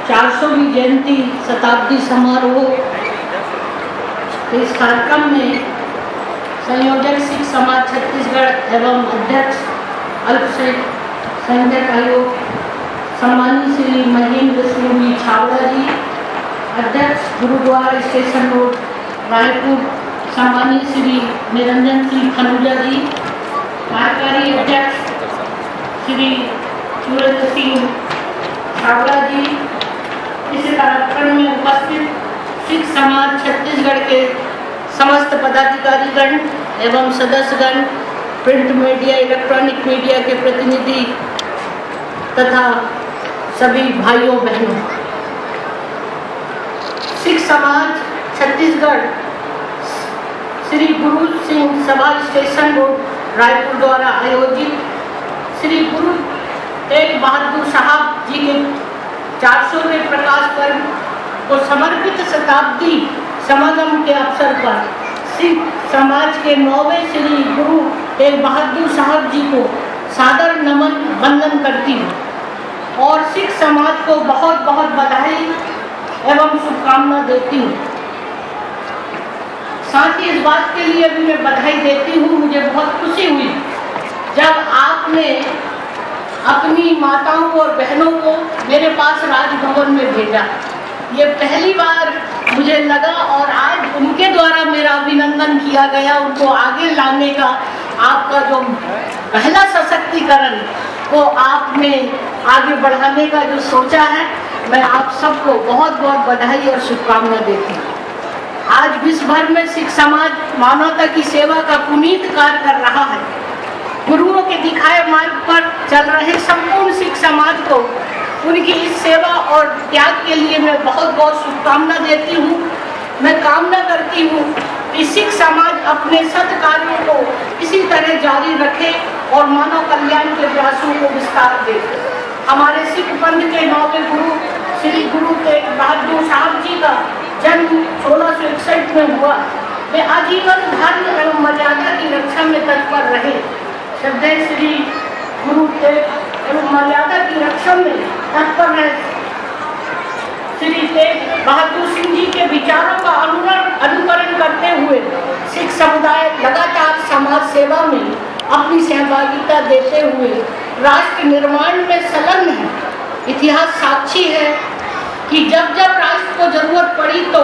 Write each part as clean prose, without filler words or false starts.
400वीं जयंती शताब्दी समारोह। इस कार्यक्रम में संयोजक सिख समाज छत्तीसगढ़ एवं अध्यक्ष अल्पसंख्यक आयोग सम्मानित श्री महेंद्र सिंह छावड़ा जी, अध्यक्ष गुरुद्वारा स्टेशन रोड रायपुर सम्मानित श्री निरंजन सिंह खनूजा जी, कार्यकारी अध्यक्ष श्री सूरज सिंह छावड़ा जी, इस कार्यक्रम में उपस्थित सिख समाज छत्तीसगढ़ के समस्त पदाधिकारीगण एवं सदस्यगण, प्रिंट मीडिया, इलेक्ट्रॉनिक मीडिया के प्रतिनिधि तथा सभी भाइयों बहनों। सिख समाज छत्तीसगढ़ श्री गुरु सिंह सभा स्टेशन रोड रायपुर द्वारा आयोजित श्री गुरु तेग बहादुर साहब जी के 400वें प्रकाश पर्व को समर्पित शताब्दी समागम के अवसर पर सिख समाज के 9वें श्री गुरु तेग बहादुर साहब जी को सादर नमन वंदन करती हूँ और सिख समाज को बहुत बहुत बधाई एवं शुभकामना देती हूँ। साथ ही इस बात के लिए भी मैं बधाई देती हूँ, मुझे बहुत खुशी हुई जब आपने अपनी माताओं और बहनों को मेरे पास राजभवन में भेजा। ये पहली बार मुझे लगा और आज उनके द्वारा मेरा अभिनंदन किया गया। उनको आगे लाने का आपका जो पहला सशक्तिकरण को आपने आगे बढ़ाने का जो सोचा है, मैं आप सबको बहुत बहुत बधाई और शुभकामना देती हूँ। आज विश्व भर में सिख समाज मानवता की सेवा का पुनीत कार्य कर रहा है। गुरुओं के दिखाए मार्ग पर चल रहे संपूर्ण सिख समाज को उनकी इस सेवा और त्याग के लिए मैं बहुत बहुत शुभकामना देती हूँ। मैं कामना करती हूँ कि सिख समाज अपने सत्कार्यों को इसी तरह जारी रखे और मानव कल्याण के प्रयासों को विस्तार दे। हमारे सिख पंथ के 9वें गुरु श्री गुरु तेग बहादुर साहब जी का जन्म 1661 में हुआ। वे आजीवन धर्म एवं मर्यादा की रक्षा में तत्पर रहे। श्रद्धेय श्री गुरु तेग एवं मर्यादा की रक्षा में तत्पर रहे श्री तेग बहादुर सिंह जी के विचारों का अनुकरण करते हुए सिख समुदाय लगातार समाज सेवा में अपनी सहभागिता देते हुए राष्ट्र निर्माण में संलग्न है। इतिहास साक्षी है कि जब जब राष्ट्र को जरूरत पड़ी तो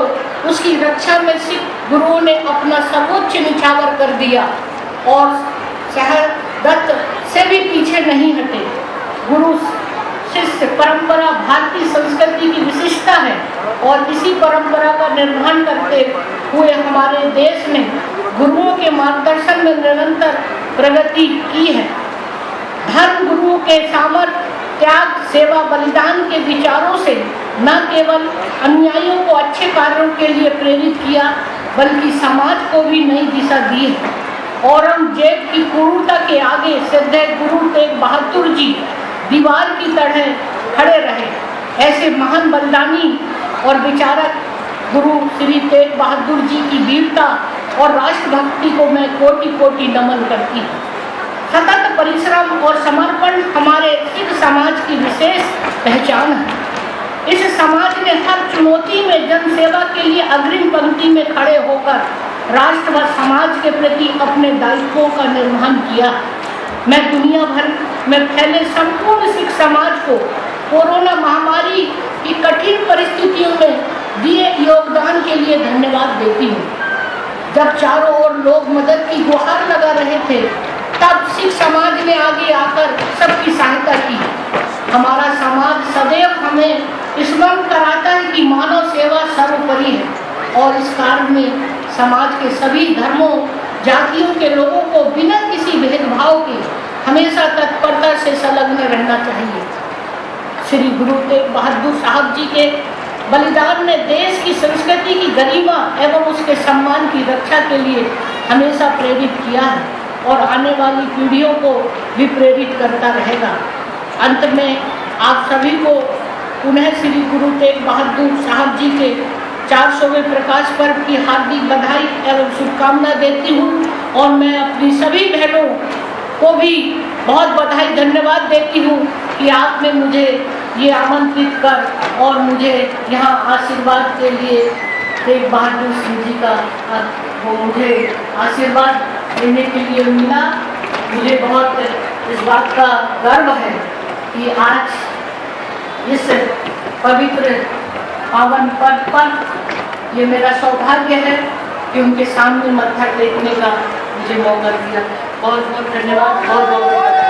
उसकी रक्षा में सिख गुरुओं ने अपना सर्वोच्च निछावर कर दिया और शहादत से भी पीछे नहीं हटे। गुरु शिष्य परंपरा भारतीय संस्कृति की विशिष्टता है और इसी परंपरा का निर्वहन करते हुए हमारे देश ने गुरुओं के मार्गदर्शन में निरंतर प्रगति की है। धर्म गुरुओं के सामर्थ्य, त्याग, सेवा, बलिदान के विचारों से न केवल अनुयायियों को अच्छे कार्यों के लिए प्रेरित किया बल्कि समाज को भी नई दिशा दी है। औरंगजेब की क्रूरता के आगे श्रद्धेय गुरु तेग बहादुर जी दीवार की तरह खड़े रहे। ऐसे महान बलिदानी और विचारक गुरु श्री तेग बहादुर जी की वीरता और राष्ट्रभक्ति को मैं कोटि कोटि नमन करती हूँ। सतत परिश्रम और समर्पण हमारे सिख समाज की विशेष पहचान है। इस समाज ने हर चुनौती में जन सेवा के लिए अग्रिम पंक्ति में खड़े होकर राष्ट्र व समाज के प्रति अपने दायित्वों का निर्वहन किया। मैं दुनिया भर में फैले संपूर्ण सिख समाज को कोरोना महामारी की कठिन परिस्थितियों में दिए योगदान के लिए धन्यवाद देती हूँ। जब चारों ओर लोग मदद की गुहार लगा रहे थे तब सिख समाज ने आगे आकर सबकी सहायता की। हमारा समाज सदैव हमें स्मरण कराता है कि मानव सेवा सर्वोपरि है और इस कार्य में समाज के सभी धर्मों, जातियों के लोगों को बिना किसी भेदभाव के हमेशा तत्परता से संलग्न रहना चाहिए। श्री गुरु तेग बहादुर साहब जी के बलिदान ने देश की संस्कृति की गरिमा एवं उसके सम्मान की रक्षा के लिए हमेशा प्रेरित किया है और आने वाली पीढ़ियों को भी प्रेरित करता रहेगा। अंत में आप सभी को पुनः श्री गुरु तेग बहादुर साहब जी के 400वें प्रकाश पर्व की हार्दिक बधाई एवं शुभकामना देती हूँ और मैं अपनी सभी बहनों को भी बहुत बधाई धन्यवाद देती हूँ कि आपने मुझे ये आमंत्रित कर और मुझे यहाँ आशीर्वाद के लिए तेग बहादुर सिंह जी का वो मुझे आशीर्वाद लेने के लिए मिला। मुझे बहुत इस बात का गर्व है कि आज इस पवित्र पावन पद पर ये मेरा सौभाग्य है कि उनके सामने मत्था टेकने का मुझे मौका दिया। बहुत बहुत धन्यवाद, बहुत बहुत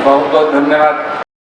बहुत बहुत धन्यवाद।